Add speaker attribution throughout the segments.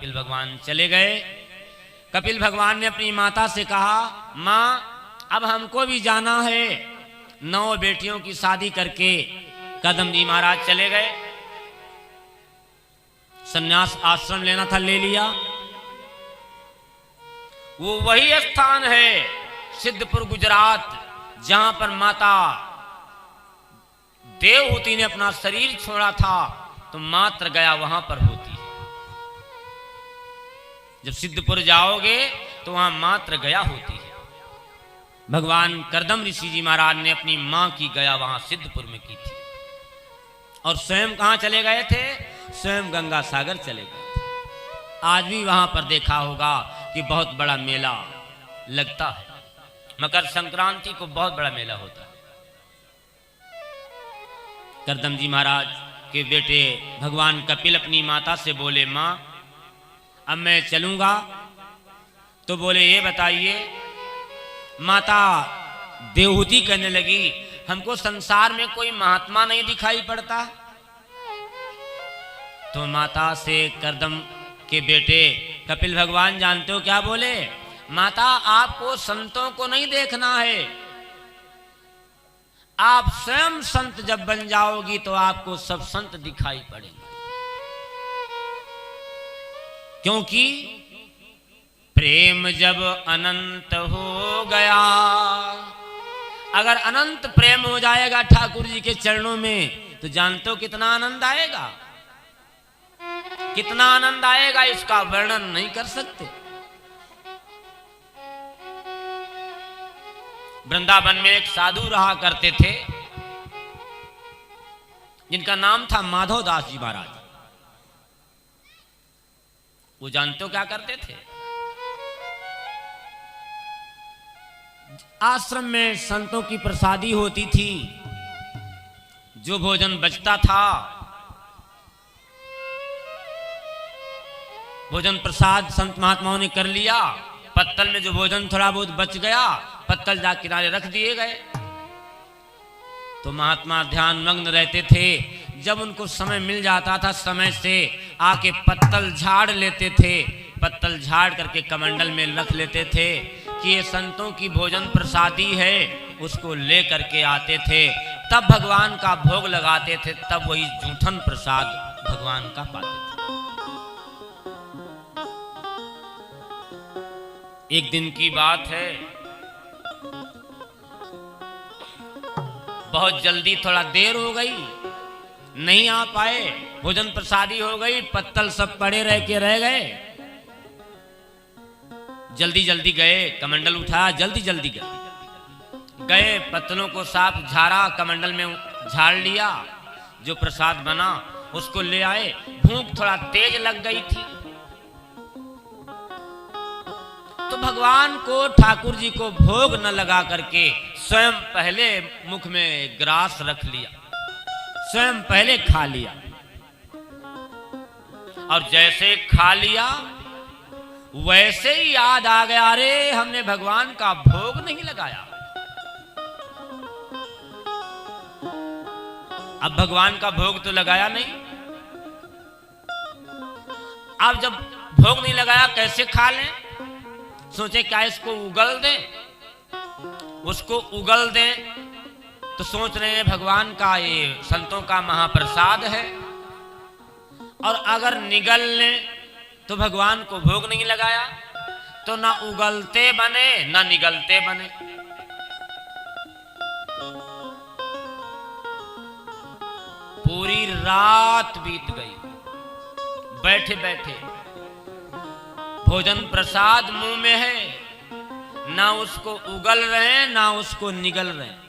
Speaker 1: कपिल भगवान चले गए। कपिल भगवान ने अपनी माता से कहा, माँ अब हमको भी जाना है। 9 बेटियों की शादी करके कदम जी महाराज चले गए। सन्यास आश्रम लेना था, ले लिया। वो वही स्थान है सिद्धपुर गुजरात जहां पर माता देवहूति ने अपना शरीर छोड़ा था, तो मात्र गया वहां पर होती है। जब सिद्धपुर जाओगे तो वहां मात्र गया होती है। भगवान करदम ऋषि जी महाराज ने अपनी मां की गया वहां सिद्धपुर में की थी। और स्वयं कहां चले गए थे? स्वयं गंगा सागर चले गए थे। आज भी वहां पर देखा होगा कि बहुत बड़ा मेला लगता है। मकर संक्रांति को बहुत बड़ा मेला होता है। करदम जी महाराज के बेटे भगवान कपिल अपनी माता से बोले, मां अब मैं चलूंगा। तो बोले, ये बताइए। माता देवहूति कहने लगी, हमको संसार में कोई महात्मा नहीं दिखाई पड़ता। तो माता से करदम के बेटे कपिल भगवान जानते हो क्या बोले? माता आपको संतों को नहीं देखना है, आप स्वयं संत जब बन जाओगी तो आपको सब संत दिखाई पड़ेंगे। क्योंकि प्रेम जब अनंत हो गया, अगर अनंत प्रेम हो जाएगा ठाकुर जी के चरणों में, तो जानते हो कितना आनंद आएगा। कितना आनंद आएगा इसका वर्णन नहीं कर सकते। वृंदावन में एक साधु रहा करते थे जिनका नाम था माधव दास जी महाराज। वो जानते हो क्या करते थे? आश्रम में संतों की प्रसादी होती थी, जो भोजन बचता था, भोजन प्रसाद संत महात्माओं ने कर लिया। पत्तल में जो भोजन थोड़ा बहुत बच गया, पत्तल जा किनारे रख दिए गए। तो महात्मा ध्यान मग्न रहते थे। जब उनको समय मिल जाता था, समय से आके पत्तल झाड़ लेते थे। पत्तल झाड़ करके कमंडल में रख लेते थे कि ये संतों की भोजन प्रसादी है, उसको ले करके आते थे। तब भगवान का भोग लगाते थे, तब वही जूठन प्रसाद भगवान का पाते थे। एक दिन की बात है, बहुत जल्दी थोड़ा देर हो गई, नहीं आ पाए, भोजन प्रसादी हो गई, पत्तल सब पड़े रह गए। जल्दी जल्दी गए, कमंडल उठाया, जल्दी जल्दी गए, पत्तलों को साफ झाड़ा, कमंडल में झाड़ लिया, जो प्रसाद बना उसको ले आए। भूख थोड़ा तेज लग गई थी, तो भगवान को, ठाकुर जी को भोग न लगा करके स्वयं पहले मुख में ग्रास रख लिया, स्वयं पहले खा लिया। और जैसे खा लिया वैसे ही याद आ गया, अरे हमने भगवान का भोग नहीं लगाया। अब भगवान का भोग तो लगाया नहीं। अब जब भोग नहीं लगाया कैसे खा लें? सोचे क्या इसको उगल दें, उसको उगल दें। तो सोच रहे हैं भगवान का ये संतों का महाप्रसाद है, और अगर निगल लें तो भगवान को भोग नहीं लगाया, तो ना उगलते बने ना निगलते बने। पूरी रात बीत गई बैठे बैठे, भोजन प्रसाद मुंह में है, ना उसको उगल रहे ना उसको निगल रहे।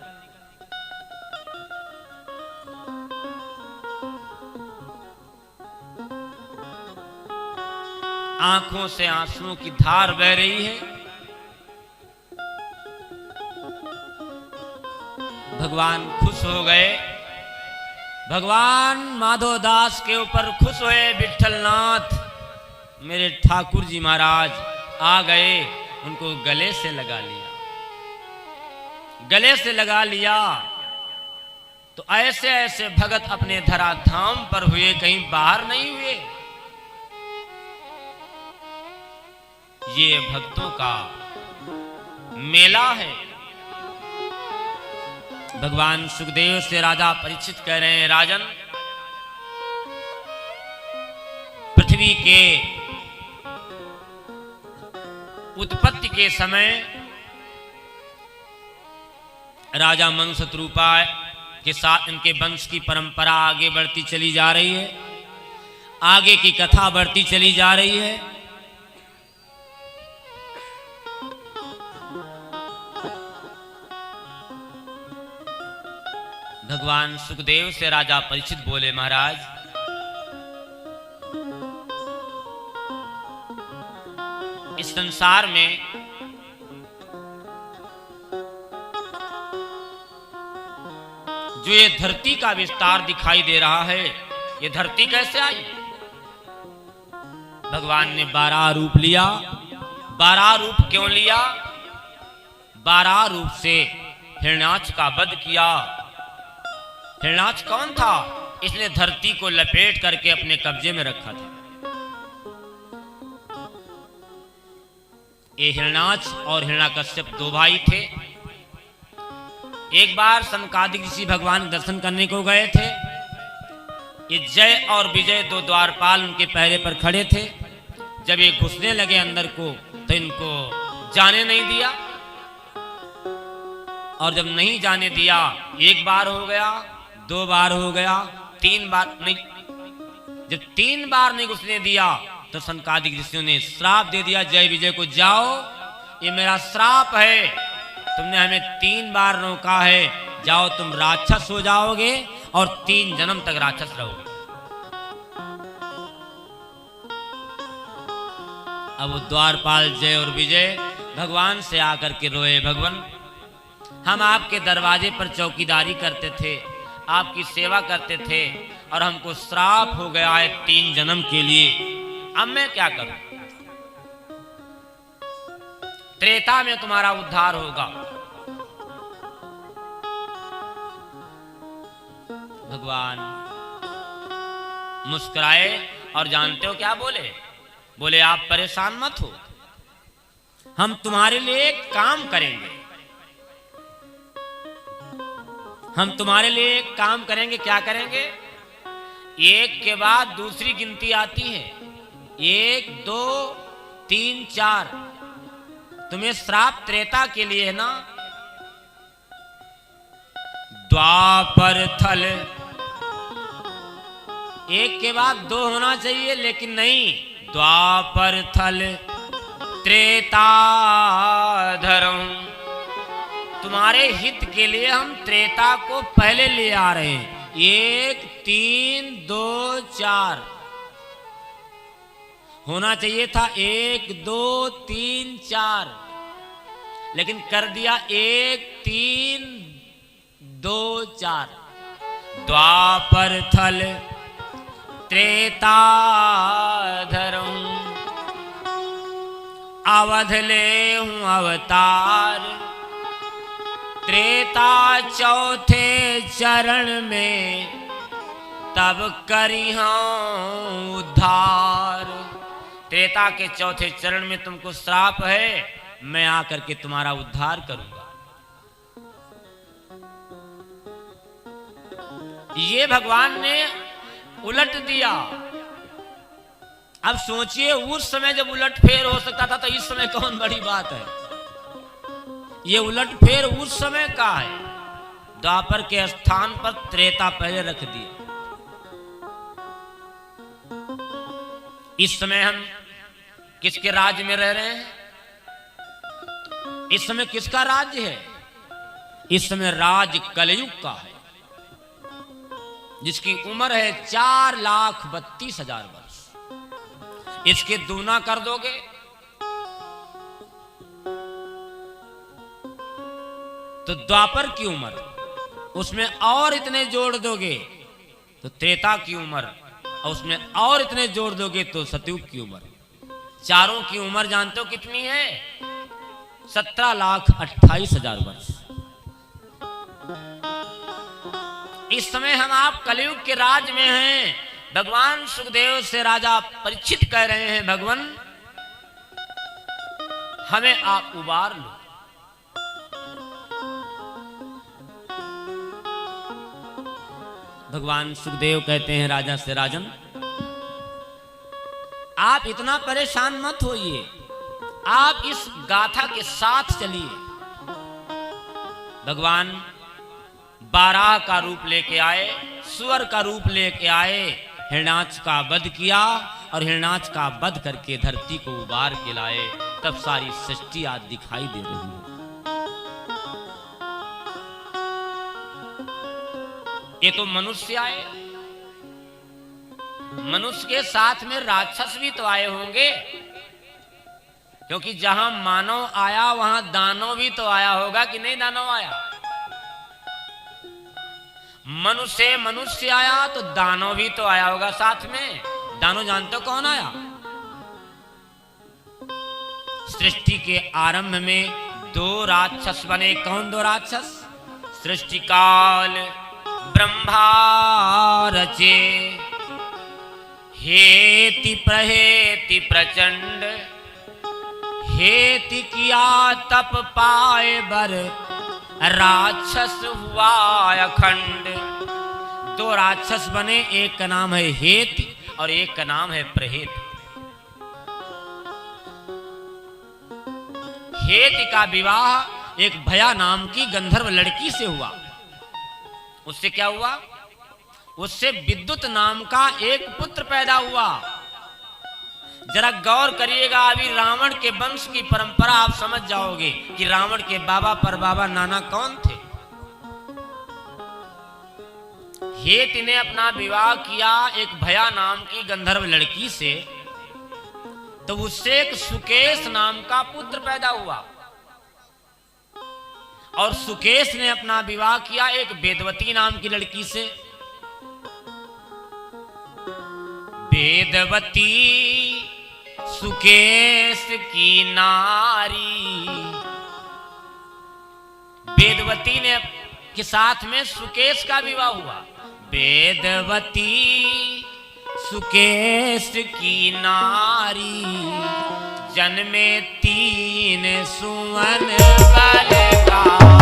Speaker 1: आंखों से आंसुओं की धार बह रही है। भगवान खुश हो गए। भगवान माधव दास के ऊपर खुश हुए। विठलनाथ मेरे ठाकुर जी महाराज आ गए, उनको गले से लगा लिया। गले से लगा लिया तो ऐसे ऐसे भगत अपने धराधाम पर हुए, कहीं बाहर नहीं हुए। ये भक्तों का मेला है। भगवान सुखदेव से राजा परीक्षित कह रहे हैं, राजन, पृथ्वी के उत्पत्ति के समय राजा मंसतरूपा के साथ इनके वंश की परंपरा आगे बढ़ती चली जा रही है, आगे की कथा बढ़ती चली जा रही है। भगवान सुखदेव से राजा परीक्षित बोले, महाराज, इस संसार में जो ये धरती का विस्तार दिखाई दे रहा है, ये धरती कैसे आई? भगवान ने 12 रूप लिया। 12 रूप क्यों लिया? 12 रूप से हिरण्याक्ष का वध किया। हिरण्याक्ष कौन था? इसने धरती को लपेट करके अपने कब्जे में रखा था। ये हिरण्याक्ष और हिरण्याकश्यप 2 भाई थे। एक बार सनकादिक ऋषि भगवान दर्शन करने को गए थे। ये जय और विजय 2 द्वारपाल उनके पहरे पर खड़े थे। जब ये घुसने लगे अंदर को तो इनको जाने नहीं दिया, और जब नहीं जाने दिया, 1 बार हो गया, 2 बार हो गया, 3 बार नहीं, जब 3 बार नहीं घुसने दिया तो सनकादिक ऋषियों ने श्राप दे दिया जय विजय को, जाओ, ये मेरा श्राप है, तुमने हमें 3 बार रोका है, जाओ तुम राक्षस हो जाओगे और 3 जन्म तक राक्षस रहोगे। अब वो द्वारपाल जय और विजय भगवान से आकर के रोए, भगवान, हम आपके दरवाजे पर चौकीदारी करते थे, आपकी सेवा करते थे, और हमको श्राप हो गया है 3 जन्म के लिए, अब मैं क्या करूं? त्रेता में तुम्हारा उद्धार होगा। भगवान मुस्कुराए और जानते हो क्या बोले? बोले, आप परेशान मत हो, हम तुम्हारे लिए एक काम करेंगे। हम तुम्हारे लिए एक काम करेंगे। क्या करेंगे? 1 के बाद दूसरी गिनती आती है, 1 2 3 4। तुम्हें श्राप त्रेता के लिए है ना? द्वापर थल, 1 के बाद 2 होना चाहिए, लेकिन नहीं, द्वापर थल त्रेता धरम, तुम्हारे हित के लिए हम त्रेता को पहले ले आ रहे हैं। 1 3 2 4 होना चाहिए था, 1 2 3 4, लेकिन कर दिया 1 3 2 4। द्वापर थल त्रेता धरम, अवध ले हूं अवतार, त्रेता चौथे चरण में तब करी हूं उद्धार। त्रेता के चौथे चरण में तुमको श्राप है, मैं आकर के तुम्हारा उद्धार करूंगा। ये भगवान ने उलट दिया। अब सोचिए, उस समय जब उलट फेर हो सकता था तो इस समय कौन बड़ी बात है? ये उलट फेर उस समय का है। द्वापर के स्थान पर त्रेता पहले रख दिए। इस समय हम किसके राज्य में रह रहे हैं? इस समय किसका राज्य है? इस समय राज कलयुग का है, जिसकी उम्र है 4,32,000 वर्ष। इसके दूना कर दोगे तो द्वापर की उम्र, उसमें और इतने जोड़ दोगे तो त्रेता की उम्र, और उसमें और इतने जोड़ दोगे तो सतयुग की उम्र। चारों की उम्र जानते हो कितनी है? 17,28,000 वर्ष। इस समय हम आप कलयुग के राज में हैं। भगवान सुखदेव से राजा परीक्षित कह रहे हैं, भगवान, हमें आप उबार लो। भगवान सुखदेव कहते हैं राजा से, राजन आप इतना परेशान मत होइए, आप इस गाथा के साथ चलिए। भगवान बाराह का रूप लेके आए, सुअर का रूप लेके आए, हिरणाक्ष का वध किया और हिरणाक्ष का वध करके धरती को उबार के लाए। तब सारी सृष्टि आज दिखाई दे रही है। ये तो मनुष्य आए, मनुष्य के साथ में राक्षस भी तो आए होंगे, क्योंकि जहां मानव आया वहां दानव भी तो आया होगा कि नहीं? दानव आया। मनुष्य आया तो दानव भी तो आया होगा साथ में। दानव जानते हो कौन आया? सृष्टि के आरंभ में दो राक्षस बने। कौन दो राक्षस? सृष्टि काल ब्रह्मा रचे, हेति प्रहेति प्रचंड, हेति किया तप पाए बर, राक्षस हुआ अखंड। दो राक्षस बने, एक का नाम है हेति और एक का नाम है प्रहेति। हेति का विवाह एक भया नाम की गंधर्व लड़की से हुआ। उससे क्या हुआ? उससे विद्युत नाम का एक पुत्र पैदा हुआ। जरा गौर करिएगा, अभी रावण के वंश की परंपरा आप समझ जाओगे कि रावण के बाबा पर बाबा नाना कौन थे। हेति ने अपना विवाह किया एक भया नाम की गंधर्व लड़की से, तो उससे एक सुकेश नाम का पुत्र पैदा हुआ। और सुकेश ने अपना विवाह किया एक वेदवती नाम की लड़की से। वेदवती सुकेश की नारी, वेदवती ने के साथ में सुकेश का विवाह हुआ। वेदवती सुकेश की नारी, जन्मे 3 सुवन बलकारी।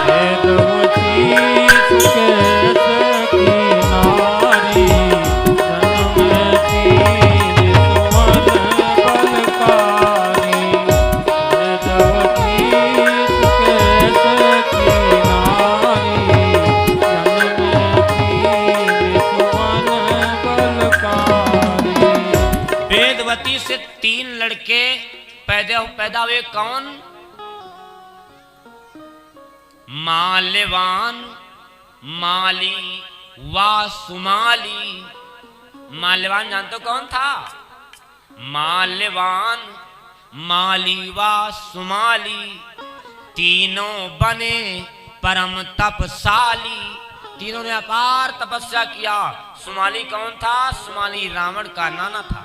Speaker 2: वेदवती सुकेश की नारी, जन्मे 3 सुवन बलकारी। वेदवती सुकेश की नारी, जन्मे 3 सुवन बलकारी।
Speaker 1: वेदवती से 3 लड़के पैदा हुए। कौन? माल्यवान, माली व सुमाली। माल्यवान जानते हो कौन था? माल्यवान, माली व सुमाली तीनों बने परम तपशाली। तीनों ने अपार तपस्या किया। सुमाली कौन था? सुमाली रावण का नाना था।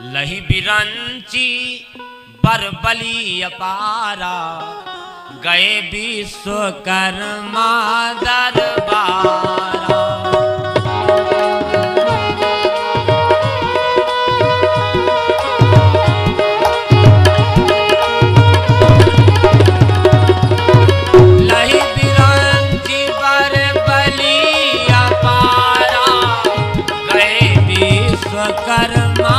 Speaker 1: लही बिरंची बरबली अपारा, गए विश्वकर्मा दरबारा। लही बिरंची बरबली अपारा, गए विश्वकर्मा।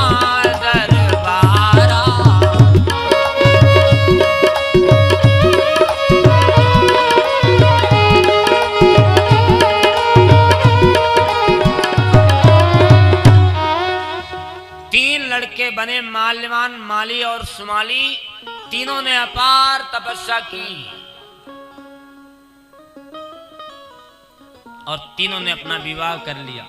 Speaker 1: 3 लड़के बने, माल्यवान, माली और सुमाली। तीनों ने अपार तपस्या की और तीनों ने अपना विवाह कर लिया।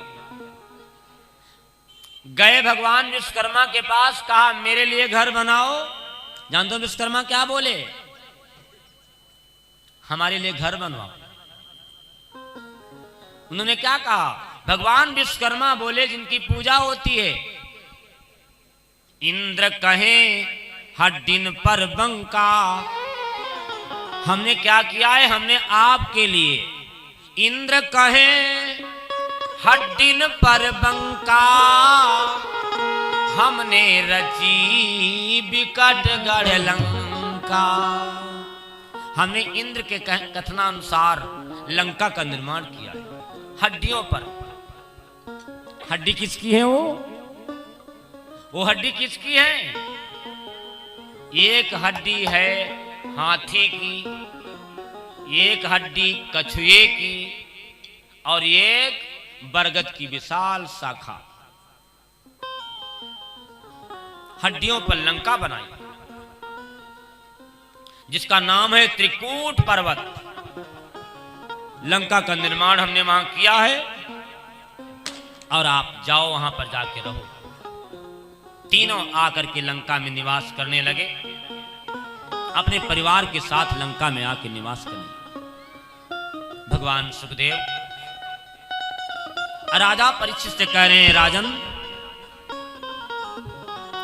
Speaker 1: गए भगवान विश्वकर्मा के पास, कहा मेरे लिए घर बनाओ। जानते हो विश्वकर्मा क्या बोले? हमारे लिए घर बनवाओ। उन्होंने क्या कहा? भगवान विश्वकर्मा बोले जिनकी पूजा होती है, इंद्र कहे हर दिन पर बंका। हमने क्या किया है? हमने आपके लिए, इंद्र कहे हर दिन पर बंका, हमने रची विकट गढ़ लंका। हमने इंद्र के कथनानुसार लंका का निर्माण किया है हड्डियों पर। हड्डी किसकी है? वो हड्डी किसकी है? एक हड्डी है हाथी की, एक हड्डी कछुए की और एक बरगद की विशाल शाखा। हड्डियों पर लंका बनाई जिसका नाम है त्रिकूट पर्वत। लंका का निर्माण हमने वहां किया है और आप जाओ वहां पर जाके रहो। तीनों आकर के लंका में निवास करने लगे, अपने परिवार के साथ लंका में आके निवास करने लगे। भगवान सुखदेव राजा परीक्षित से कह रहे हैं, राजन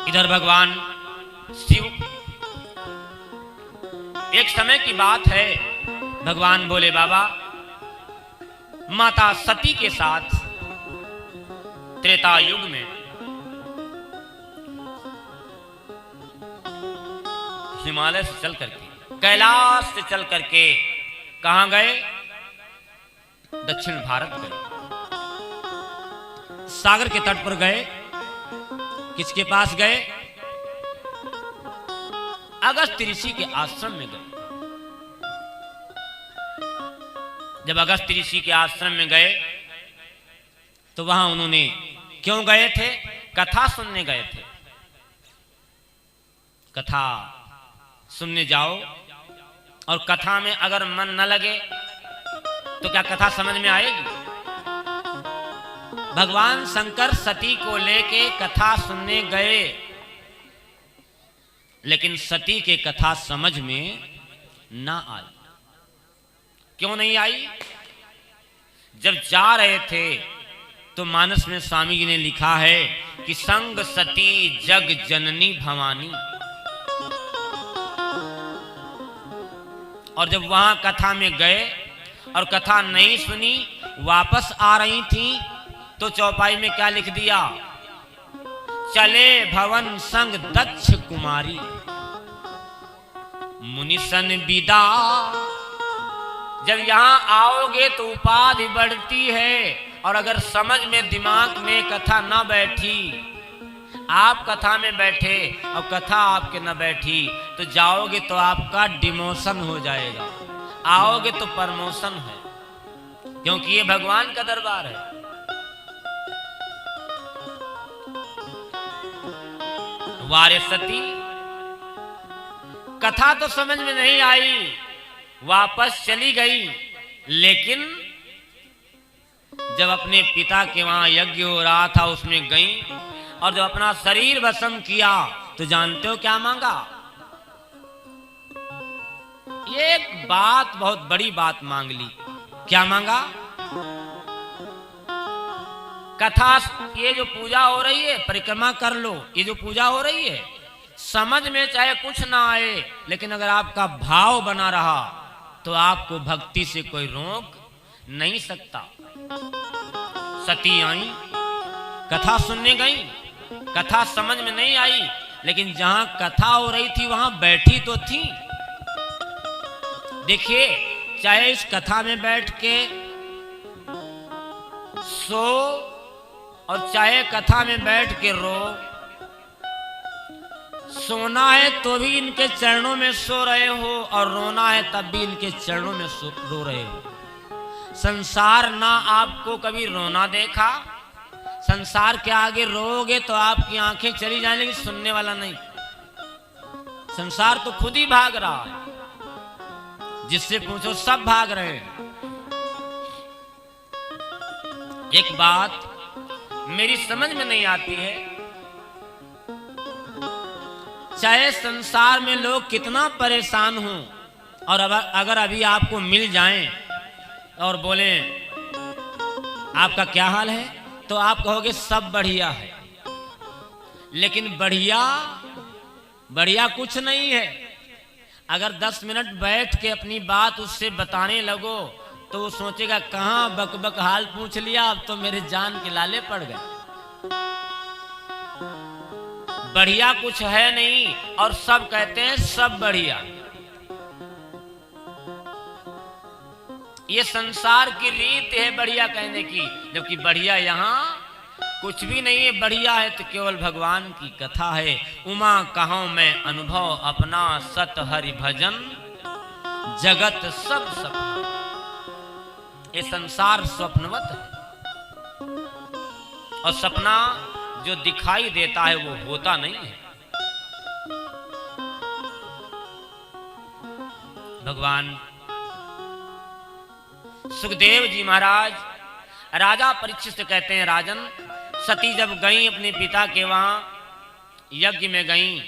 Speaker 1: इधर भगवान शिव, एक समय की बात है, भगवान बोले बाबा माता सती के साथ त्रेता युग में हिमालय से चल करके, कैलाश से चल करके कहां गए? दक्षिण भारत गए, सागर के तट पर गए। किसके पास गए? अगस्त्य ऋषि के आश्रम में गए। जब अगस्त्य ऋषि के आश्रम में गए तो वहां उन्होंने क्यों गए थे? कथा सुनने गए थे। कथा सुनने जाओ और कथा में अगर मन न लगे तो क्या कथा समझ में आएगी? भगवान शंकर सती को लेके कथा सुनने गए, लेकिन सती के कथा समझ में ना आई। क्यों नहीं आई? जब जा रहे थे तो मानस में स्वामी जी ने लिखा है कि संग सती जग जननी भवानी। और जब वहां कथा में गए और कथा नहीं सुनी, वापस आ रही थी तो चौपाई में क्या लिख दिया? चले भवन संग दक्ष कुमारी, मुनिसन विदा। जब यहां आओगे तो उपाधि बढ़ती है, और अगर समझ में दिमाग में कथा ना बैठी, आप कथा में बैठे और कथा आपके न बैठी, तो जाओगे तो आपका डिमोशन हो जाएगा, आओगे तो प्रमोशन है, क्योंकि ये भगवान का दरबार है। वारे सती, कथा तो समझ में नहीं आई, वापस चली गई, लेकिन जब अपने पिता के वहां यज्ञ हो रहा था उसमें गई, और जब अपना शरीर भस्म किया तो जानते हो क्या मांगा? एक बात, बहुत बड़ी बात मांग ली। क्या मांगा? कथा, ये जो पूजा हो रही है परिक्रमा कर लो, ये जो पूजा हो रही है समझ में चाहे कुछ ना आए, लेकिन अगर आपका भाव बना रहा तो आपको भक्ति से कोई रोक नहीं सकता। सती आई, कथा सुनने गई, कथा समझ में नहीं आई, लेकिन जहां कथा हो रही थी वहां बैठी तो थी। देखिए, चाहे इस कथा में बैठ के सो और चाहे कथा में बैठ के रो, सोना है तो भी इनके चरणों में सो रहे हो और रोना है तब भी इनके चरणों में रो रहे हो। संसार ना आपको कभी रोना देखा, संसार के आगे रोगे तो आपकी आंखें चली जाएंगी, लेकिन सुनने वाला नहीं। संसार तो खुद ही भाग रहा है, जिससे पूछो सब भाग रहे हैं। एक बात मेरी समझ में नहीं आती है, चाहे संसार में लोग कितना परेशान हों और अगर अभी आपको मिल जाएं और बोले आपका क्या हाल है, तो आप कहोगे सब बढ़िया है। लेकिन बढ़िया कुछ नहीं है। अगर 10 मिनट बैठ के अपनी बात उससे बताने लगो तो वो सोचेगा कहां बकबक हाल पूछ लिया, अब तो मेरे जान के लाले पड़ गए। बढ़िया कुछ है नहीं और सब कहते हैं सब बढ़िया। ये संसार की रीत है बढ़िया कहने की, जबकि बढ़िया यहाँ कुछ भी नहीं है। बढ़िया है तो केवल भगवान की कथा है। उमा कहूं मैं अनुभव अपना, सत हरि भजन जगत सब सपना। ये संसार स्वप्नवत है और सपना जो दिखाई देता है वो होता नहीं है। भगवान सुखदेव जी महाराज राजा परीक्षित से कहते हैं, राजन सती जब गई अपने पिता के वहां यज्ञ में गई,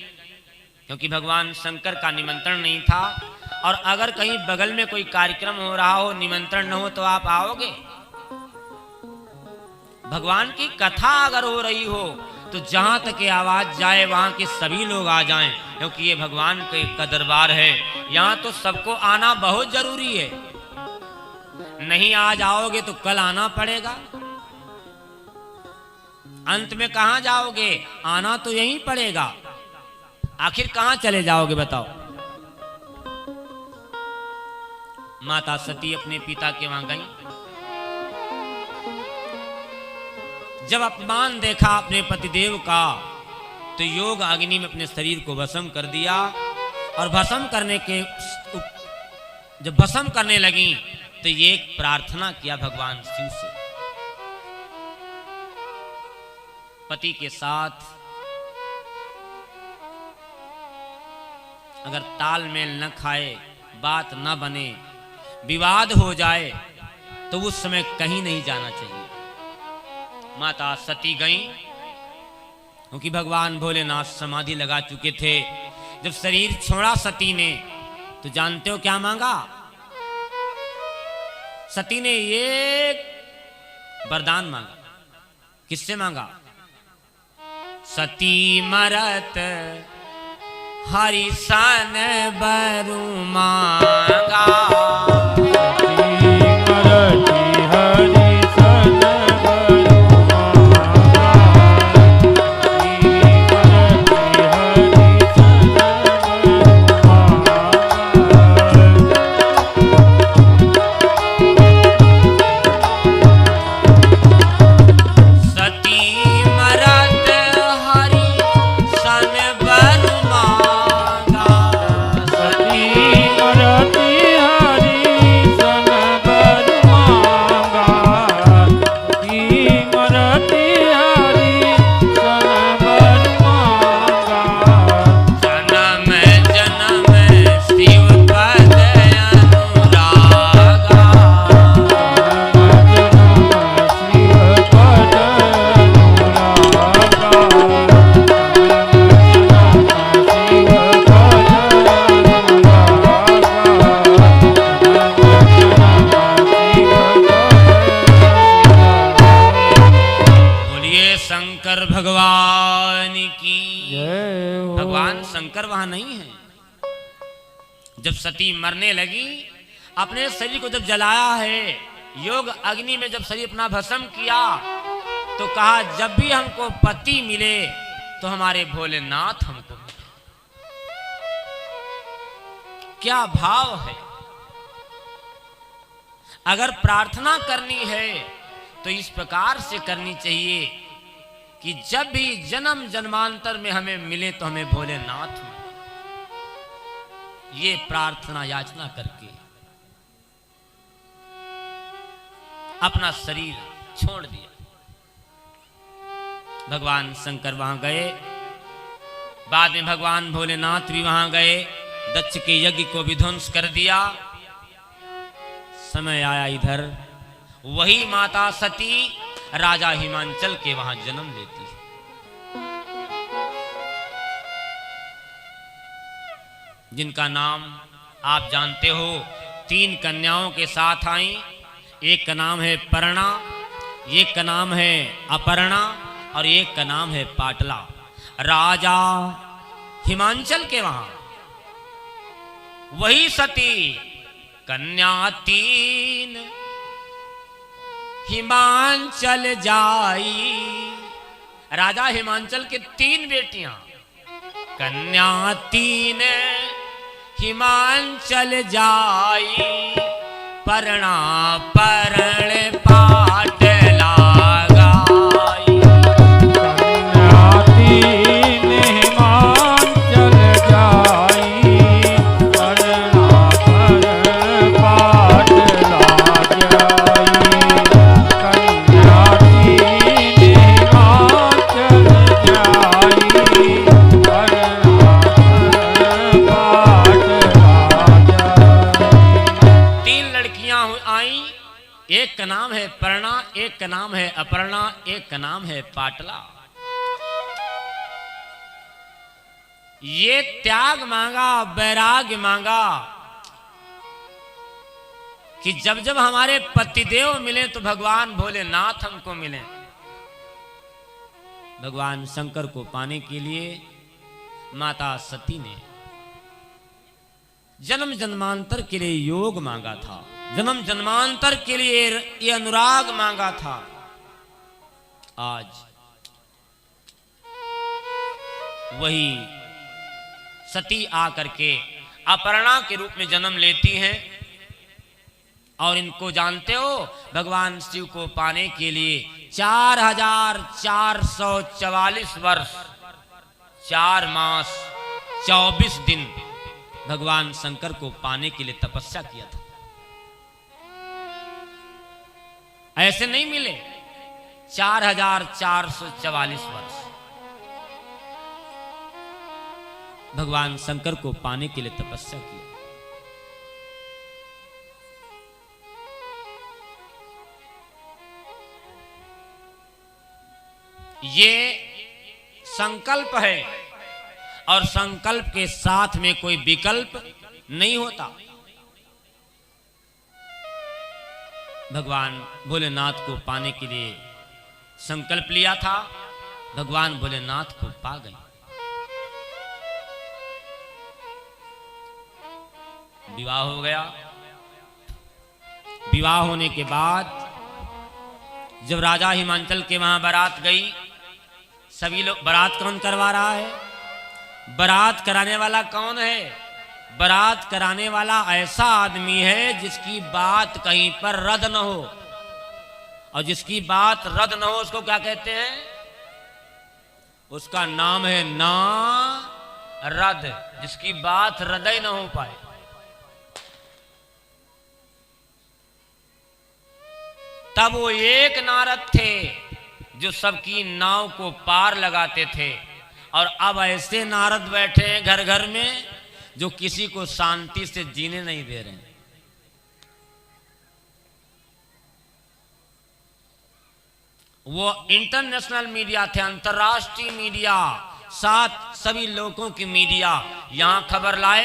Speaker 1: क्योंकि भगवान शंकर का निमंत्रण नहीं था, और अगर कहीं बगल में कोई कार्यक्रम हो रहा हो, निमंत्रण न हो तो आप आओगे? भगवान की कथा अगर हो रही हो तो जहां तक ये आवाज जाए वहां के सभी लोग आ जाएं, क्योंकि ये भगवान का दरबार है। यहां तो सबको आना बहुत जरूरी है। नहीं आज आओगे तो कल आना पड़ेगा। अंत में कहां जाओगे? आना तो यहीं पड़ेगा। आखिर कहां चले जाओगे बताओ? माता सती अपने पिता के वहां गई। जब अपमान देखा अपने पतिदेव का तो योग अग्नि में अपने शरीर को भस्म कर दिया, और भस्म करने के जब भस्म करने लगी तो ये एक प्रार्थना किया भगवान शिव से। पति के साथ अगर तालमेल न खाए, बात न बने, विवाद हो जाए तो उस समय कहीं नहीं जाना चाहिए। माता सती गई, क्योंकि भगवान भोलेनाथ समाधि लगा चुके थे। जब शरीर छोड़ा सती ने तो जानते हो क्या मांगा? सती ने एक वरदान मांगा। किससे मांगा? सती मरत हरि सन बरु मांगा। भगवान की भगवान शंकर वहां नहीं है। जब सती मरने लगी, अपने शरीर को जब जलाया है, योग अग्नि में जब शरीर अपना भस्म किया, तो कहा जब भी हमको पति मिले तो हमारे भोलेनाथ हमको मिले। क्या भाव है! अगर प्रार्थना करनी है तो इस प्रकार से करनी चाहिए कि जब भी जन्म जन्मांतर में हमें मिले तो हमें भोलेनाथ मिले। ये प्रार्थना याचना करके अपना शरीर छोड़ दिया। भगवान शंकर वहां गए, बाद में भगवान भोलेनाथ भी वहां गए, दक्ष के यज्ञ को विध्वंस कर दिया। समय आया इधर वही माता सती राजा हिमांचल के वहां जन्म लेती है। जिनका नाम आप जानते हो, 3 कन्याओं के साथ आई। एक का नाम है पर्णा, एक का नाम है अपर्णा और एक का नाम है पाटला। राजा हिमांचल के वहां वही सती कन्या 3 हिमांचल जाई। राजा हिमांचल के 3 बेटियां कन्या तीन हिमांचल जाई, परना परण पाट लगाई।
Speaker 2: कन्या तीन हिमांचल जाई, परना परण पाट लगाई। कन्या तीन हिमांचल जाई, परना परण पाट लगाई।
Speaker 1: तीन लड़कियां आई, एक का नाम है पर्णा, एक का नाम है अपर्णा, एक का नाम है पाटला। ये त्याग मांगा, वैराग्य मांगा कि जब जब हमारे पतिदेव मिले तो भगवान भोलेनाथ हमको मिले। भगवान शंकर को पाने के लिए माता सती ने जन्म जन्मांतर के लिए योग मांगा था, जन्म जन्मांतर के लिए ये अनुराग मांगा था। आज वही सती आकर के अपर्णा के रूप में जन्म लेती हैं। और इनको जानते हो, भगवान शिव को पाने के लिए 4444 वर्ष 4 मास 24 दिन भगवान शंकर को पाने के लिए तपस्या किया था। ऐसे नहीं मिले, 4444 वर्ष भगवान शंकर को पाने के लिए तपस्या किया। ये संकल्प है और संकल्प के साथ में कोई विकल्प नहीं होता। भगवान भोलेनाथ को पाने के लिए संकल्प लिया था, भगवान भोलेनाथ को पा गए। विवाह हो गया। विवाह होने के बाद जब राजा हिमांचल के वहां बारात गई, सभी लोग, बारात कौन करवा रहा है? बारात कराने वाला कौन है? बारात कराने वाला ऐसा आदमी है जिसकी बात कहीं पर रद्द न हो। और जिसकी बात रद्द न हो उसको क्या कहते हैं? उसका नाम है ना रद्द, जिसकी बात रद्द ही न हो पाए। तब वो एक नारद थे जो सबकी नाव को पार लगाते थे। और अब ऐसे नारद बैठे हैं घर घर में जो किसी को शांति से जीने नहीं दे रहे हैं। वो इंटरनेशनल मीडिया थे, अंतर्राष्ट्रीय मीडिया, साथ सभी लोगों की मीडिया यहां खबर लाए